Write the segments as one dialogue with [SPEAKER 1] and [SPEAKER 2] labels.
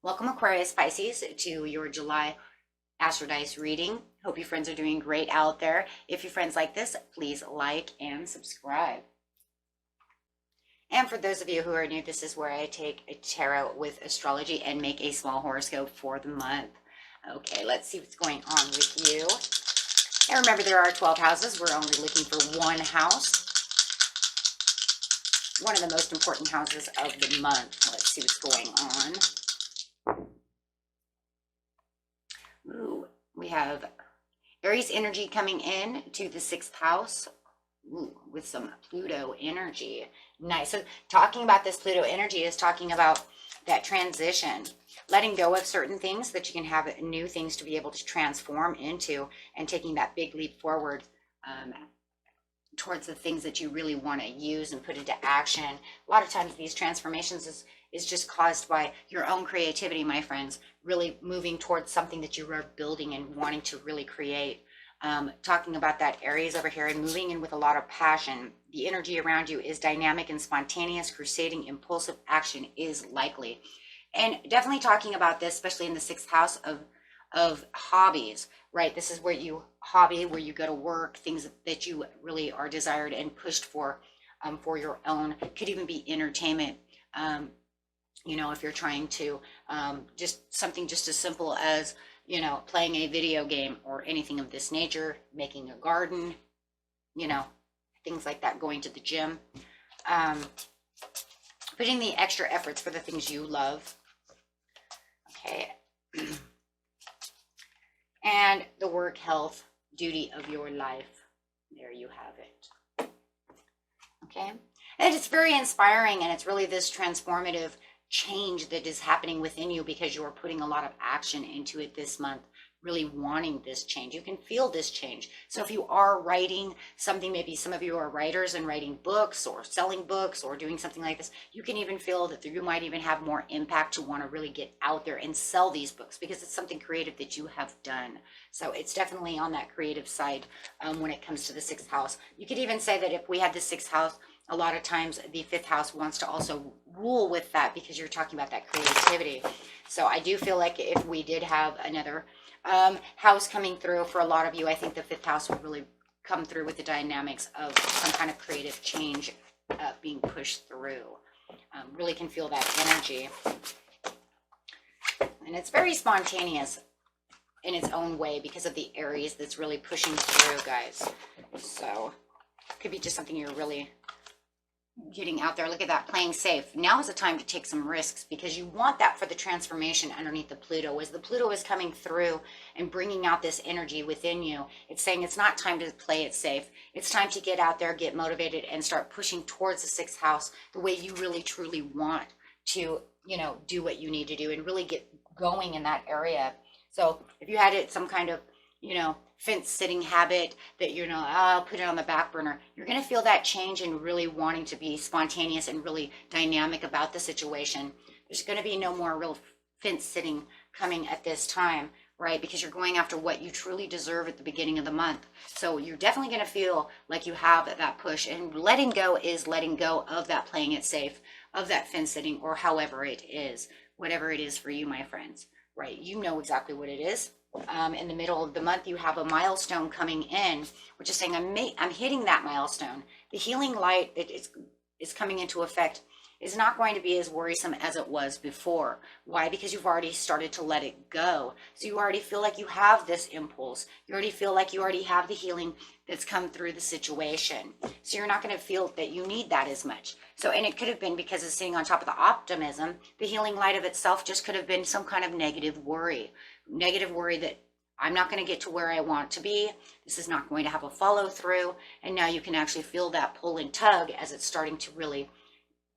[SPEAKER 1] Welcome Aquarius Pisces to your July Astrodice reading. Hope you friends are doing great out there. If your friends like this, please like and subscribe. And for those of you who are new, this is where I take a tarot with astrology and make a small horoscope for the month. Okay, let's see what's going on with you. And remember, there are 12 houses. We're only looking for one house. One of the most important houses of the month. Let's see what's going on. Ooh, we have Aries energy coming in to the 6th house. Ooh, with some Pluto energy. Nice. So talking about this Pluto energy is talking about that transition, letting go of certain things that you can have new things to be able to transform into, and taking that big leap forward towards the things that you really want to use and put into action. A lot of times these transformations is just caused by your own creativity, my friends, really moving towards something that you are building and wanting to really create. Talking about that Aries over here and moving in with a lot of passion. The energy around you is dynamic and spontaneous, crusading, impulsive action is likely. And definitely talking about this, especially in the 6th house of hobbies, right? This is where you where you go to work, things that you really are desired and pushed for your own. Could even be entertainment. You know, if you're trying to just something just as simple as, you know, playing a video game or anything of this nature, making a garden, you know, things like that, going to the gym, putting the extra efforts for the things you love. Okay. And the work, health, duty of your life. There you have it. Okay. And it's very inspiring, and it's really this transformative change that is happening within you because you are putting a lot of action into it this month, really wanting this change. You can feel this change. So if you are writing something, maybe some of you are writers and writing books or selling books or doing something like this, you can even feel that you might even have more impact to want to really get out there and sell these books because it's something creative that you have done. So it's definitely on that creative side when it comes to the 6th house. You could even say that if we had the 6th house, a lot of times the 5th house wants to also rule with that because you're talking about that creativity. So I do feel like if we did have another house coming through for a lot of you, I think the 5th house would really come through with the dynamics of some kind of creative change being pushed through. Really can feel that energy. And it's very spontaneous in its own way because of the Aries that's really pushing through, guys. So it could be just something you're really getting out there. Look at that, playing safe. Now is the time to take some risks because you want that for the transformation underneath the Pluto. As the Pluto is coming through and bringing out this energy within you, it's saying it's not time to play it safe. It's time to get out there, get motivated, and start pushing towards the 6th house the way you really truly want to, you know, do what you need to do and really get going in that area. So if you had it some kind of, you know, fence sitting habit that, you know, I'll put it on the back burner, you're going to feel that change and really wanting to be spontaneous and really dynamic about the situation. There's going to be no more real fence sitting coming at this time, right? Because you're going after what you truly deserve at the beginning of the month. So you're definitely going to feel like you have that push, and letting go is letting go of that playing it safe, of that fence sitting, or however it is, whatever it is for you, my friends, right? You know exactly what it is. In the middle of the month, you have a milestone coming in, which is saying I'm hitting that milestone. The healing light that is coming into effect is not going to be as worrisome as it was before. Why? Because you've already started to let it go. So you already feel like you have this impulse. You already feel like you already have the healing that's come through the situation. So you're not going to feel that you need that as much. So, and it could have been because it's sitting on top of the optimism. The healing light of itself just could have been some kind of negative worry that I'm not going to get to where I want to be. This is not going to have a follow through. And now you can actually feel that pull and tug as it's starting to really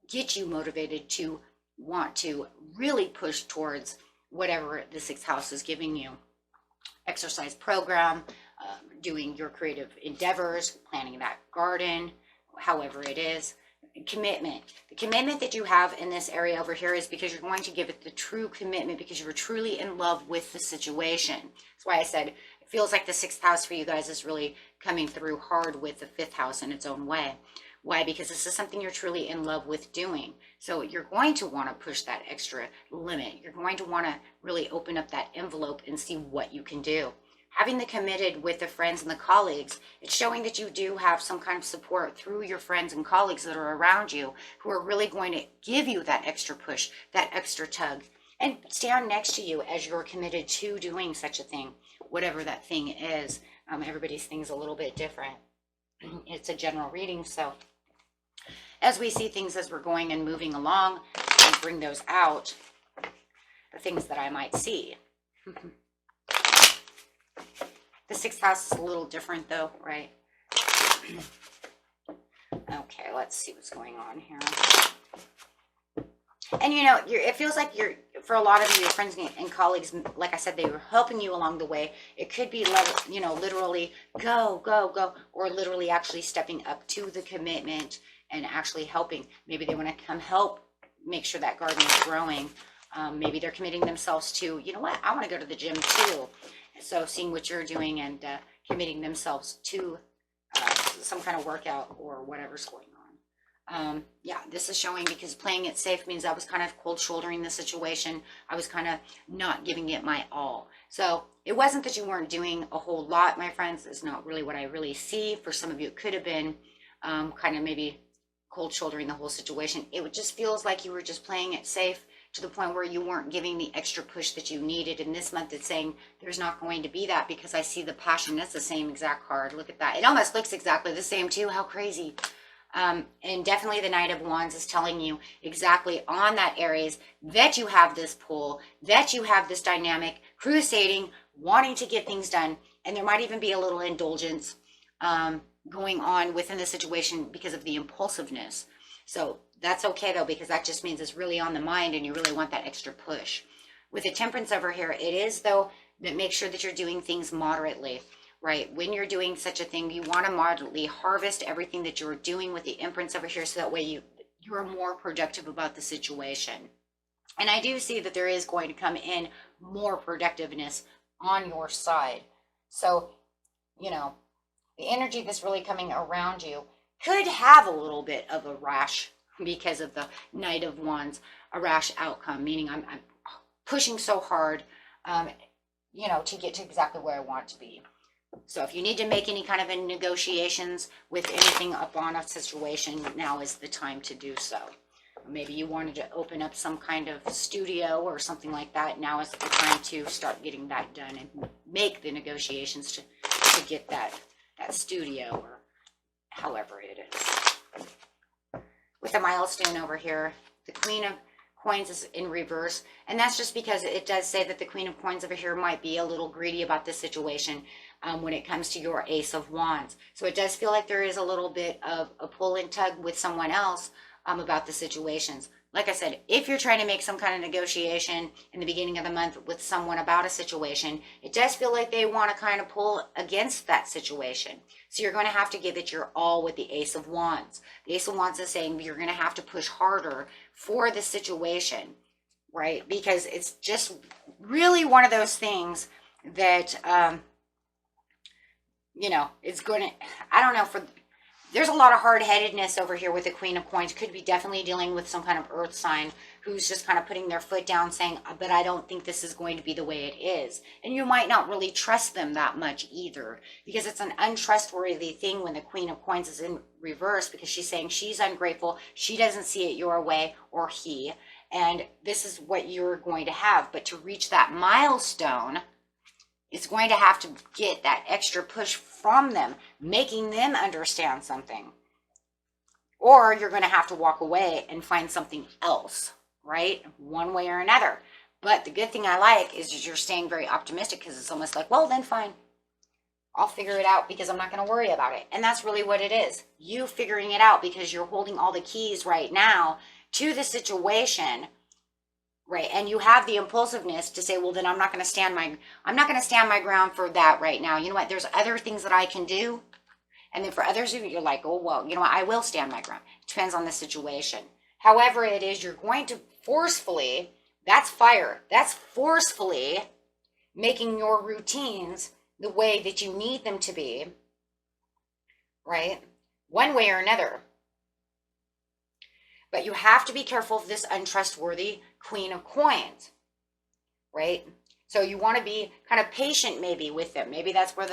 [SPEAKER 1] get you motivated to want to really push towards whatever the 6th house is giving you. exercise program, doing your creative endeavors, planting that garden, however it is. Commitment. The commitment that you have in this area over here is because you're going to give it the true commitment because you're truly in love with the situation. That's why I said it feels like the 6th house for you guys is really coming through hard with the 5th house in its own way. Why? Because this is something you're truly in love with doing. So you're going to want to push that extra limit. You're going to want to really open up that envelope and see what you can do. Having the committed with the friends and the colleagues, it's showing that you do have some kind of support through your friends and colleagues that are around you who are really going to give you that extra push, that extra tug, and stand next to you as you're committed to doing such a thing, whatever that thing is. Everybody's thing's a little bit different. It's a general reading, so as we see things as we're going and moving along, and bring those out, the things that I might see. The 6th house is a little different though, right? Okay, let's see what's going on here. And you know, it feels like for a lot of you, your friends and colleagues, like I said, they were helping you along the way. It could be, you know, literally go, go, go, or literally actually stepping up to the commitment and actually helping. Maybe they want to come help make sure that garden is growing. Maybe they're committing themselves to, you know what, I want to go to the gym too. So seeing what you're doing and committing themselves to some kind of workout or whatever's going on. Yeah, this is showing because playing it safe means I was kind of cold shouldering the situation. I was kind of not giving it my all. So it wasn't that you weren't doing a whole lot, my friends. It's not really what I really see. For some of you, it could have been kind of maybe cold shouldering the whole situation. It just feels like you were just playing it safe to the point where you weren't giving the extra push that you needed. And this month it's saying there's not going to be that because I see the passion. That's the same exact card. Look at that. It almost looks exactly the same too. How crazy. And definitely the Knight of Wands is telling you exactly on that Aries that you have this pull, that you have this dynamic, crusading, wanting to get things done. And there might even be a little indulgence going on within the situation because of the impulsiveness. So that's okay though, because that just means it's really on the mind and you really want that extra push. With the Temperance over here, it is though that make sure that you're doing things moderately, right? When you're doing such a thing, you want to moderately harvest everything that you're doing with the Empress over here so that way you're more productive about the situation. And I do see that there is going to come in more productiveness on your side. So, you know, the energy that's really coming around you could have a little bit of a rash because of the Knight of Wands, a rash outcome, meaning I'm pushing so hard, you know, to get to exactly where I want to be. So if you need to make any kind of negotiations with anything up on a situation, now is the time to do so. Maybe you wanted to open up some kind of studio or something like that. Now is the time to start getting that done and make the negotiations to get that studio or however it is. With a milestone over here, the Queen of Coins is in reverse, and that's just because it does say that the Queen of Coins over here might be a little greedy about this situation when it comes to your Ace of Wands. So it does feel like there is a little bit of a pull and tug with someone else about the situations. Like I said, if you're trying to make some kind of negotiation in the beginning of the month with someone about a situation, it does feel like they want to kind of pull against that situation. So you're going to have to give it your all with the Ace of Wands. The Ace of Wands is saying you're going to have to push harder for the situation, right? Because it's just really one of those things that, you know, it's going to, I don't know, there's a lot of hard-headedness over here with the Queen of Coins. Could be definitely dealing with some kind of earth sign who's just kind of putting their foot down saying, but I don't think this is going to be the way it is. And you might not really trust them that much either, because it's an untrustworthy thing when the Queen of Coins is in reverse, because she's saying she's ungrateful, she doesn't see it your way, or he, and this is what you're going to have. But to reach that milestone, it's going to have to get that extra push from them, making them understand something. Or you're going to have to walk away and find something else, right? One way or another. But the good thing I like is you're staying very optimistic, because it's almost like, well, then fine. I'll figure it out because I'm not going to worry about it. And that's really what it is. You figuring it out because you're holding all the keys right now to the situation. right? And you have the impulsiveness to say, well, then I'm not going to stand my ground for that right now. You know what? There's other things that I can do. And then for others of you, you're like, oh, well, you know what? I will stand my ground. It depends on the situation. However it is, you're going to forcefully, that's fire. That's forcefully making your routines the way that you need them to be, right? One way or another. But you have to be careful of this untrustworthy Queen of Coins, right? So you want to be kind of patient maybe with them. Maybe that's where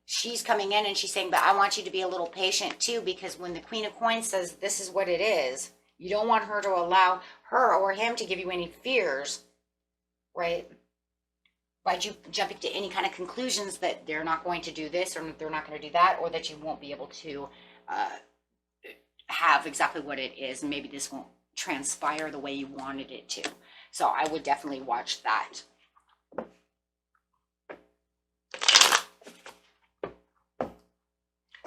[SPEAKER 1] she's coming in and she's saying, but I want you to be a little patient too, because when the Queen of Coins says this is what it is, you don't want her to allow her or him to give you any fears, right? By you jumping to any kind of conclusions that they're not going to do this or they're not going to do that, or that you won't be able to have exactly what it is, and maybe this won't transpire the way you wanted it to. So I would definitely watch that.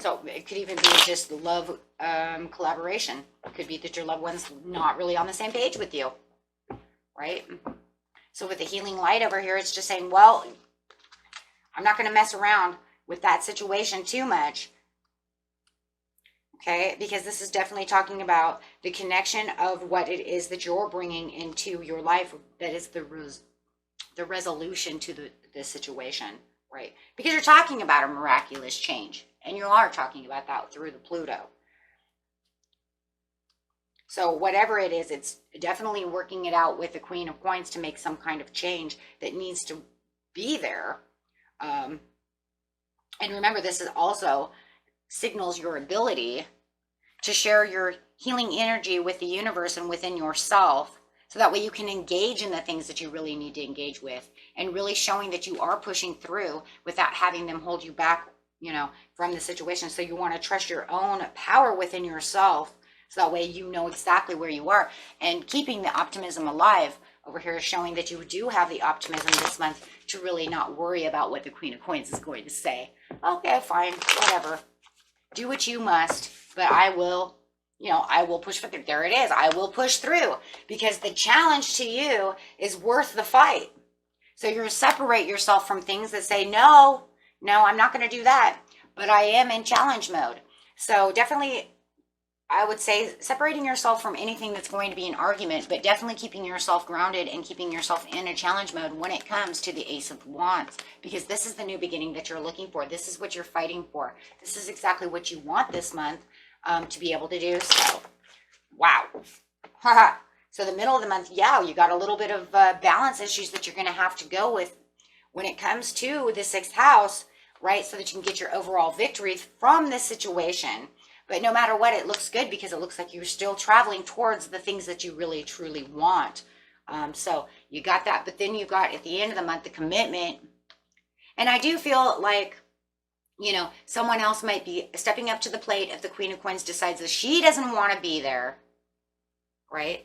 [SPEAKER 1] So it could even be just love collaboration. It could be that your loved one's not really on the same page with you, right? So with the healing light over here, it's just saying, well, I'm not going to mess around with that situation too much. Okay, because this is definitely talking about the connection of what it is that you're bringing into your life. That is the resolution to the situation, right? Because you're talking about a miraculous change. And you are talking about that through the Pluto. So whatever it is, it's definitely working it out with the Queen of Coins to make some kind of change that needs to be there. And remember, this is also signals your ability to share your healing energy with the universe and within yourself, so that way you can engage in the things that you really need to engage with, and really showing that you are pushing through without having them hold you back, you know, from the situation. So you want to trust your own power within yourself, so that way you know exactly where you are. And keeping the optimism alive over here is showing that you do have the optimism this month to really not worry about what the Queen of Coins is going to say. Okay, fine, whatever. Do what you must, but I will, you know, I will push through. There it is. I will push through, because the challenge to you is worth the fight. So you're going to separate yourself from things that say, no, I'm not going to do that, but I am in challenge mode. So definitely, I would say separating yourself from anything that's going to be an argument, but definitely keeping yourself grounded and keeping yourself in a challenge mode when it comes to the Ace of Wands, because this is the new beginning that you're looking for. This is what you're fighting for. This is exactly what you want this month to be able to do. So, wow. So the middle of the month, yeah, you got a little bit of balance issues that you're going to have to go with when it comes to the 6th house, right? So that you can get your overall victory from this situation. But no matter what, it looks good, because it looks like you're still traveling towards the things that you really, truly want. So you got that. But then you got, at the end of the month, the commitment. And I do feel like, you know, someone else might be stepping up to the plate if the Queen of Coins decides that she doesn't want to be there, right?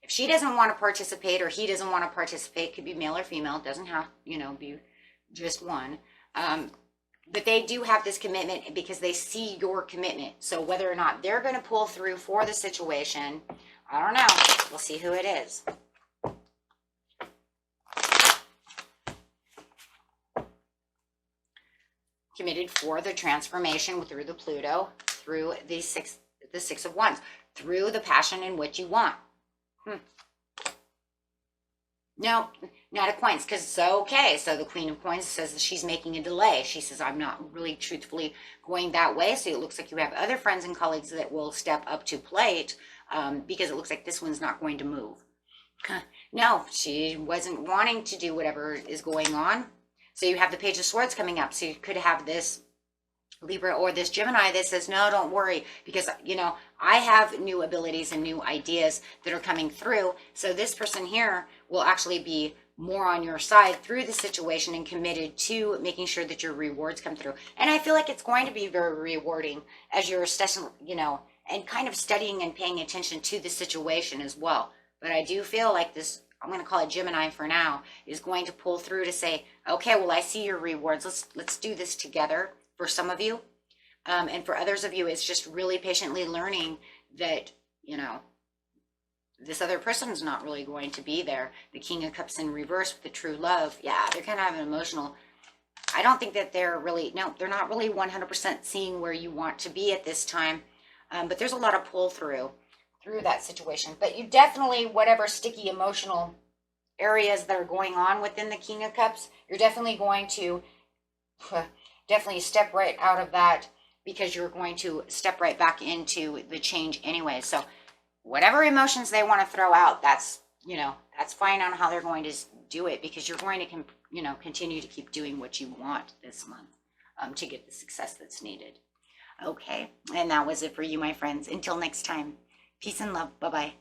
[SPEAKER 1] If she doesn't want to participate, or he doesn't want to participate, could be male or female. It doesn't have, you know, be just one. But they do have this commitment because they see your commitment. So whether or not they're going to pull through for the situation, I don't know. We'll see who it is. Committed for the transformation through the Pluto, through the six of Wands, through the passion in what you want. No, not a coins, because it's okay. So the Queen of Coins says that she's making a delay. She says, I'm not really truthfully going that way. So it looks like you have other friends and colleagues that will step up to plate, because it looks like this one's not going to move. No, she wasn't wanting to do whatever is going on. So you have the Page of Swords coming up. So you could have this Libra or this Gemini that says, no, don't worry, because, you know, I have new abilities and new ideas that are coming through. So this person here will actually be more on your side through the situation and committed to making sure that your rewards come through. And I feel like it's going to be very rewarding as you're, you know, and kind of studying and paying attention to the situation as well. But I do feel like this, I'm going to call it Gemini for now, is going to pull through to say, okay, well, I see your rewards. Let's do this together. For some of you, and for others of you, it's just really patiently learning that, you know, this other person's not really going to be there. The King of Cups in reverse with the true love. Yeah, they're kind of having emotional. I don't think that they're really, no, they're not really 100% seeing where you want to be at this time. But there's a lot of pull through that situation. But you definitely, whatever sticky emotional areas that are going on within the King of Cups, you're definitely going to definitely step right out of that, because you're going to step right back into the change anyway. So whatever emotions they want to throw out, that's, you know, that's fine on how they're going to do it, because you're going to, you know, continue to keep doing what you want this month to get the success that's needed. Okay, and that was it for you, my friends. Until next time, peace and love. Bye-bye.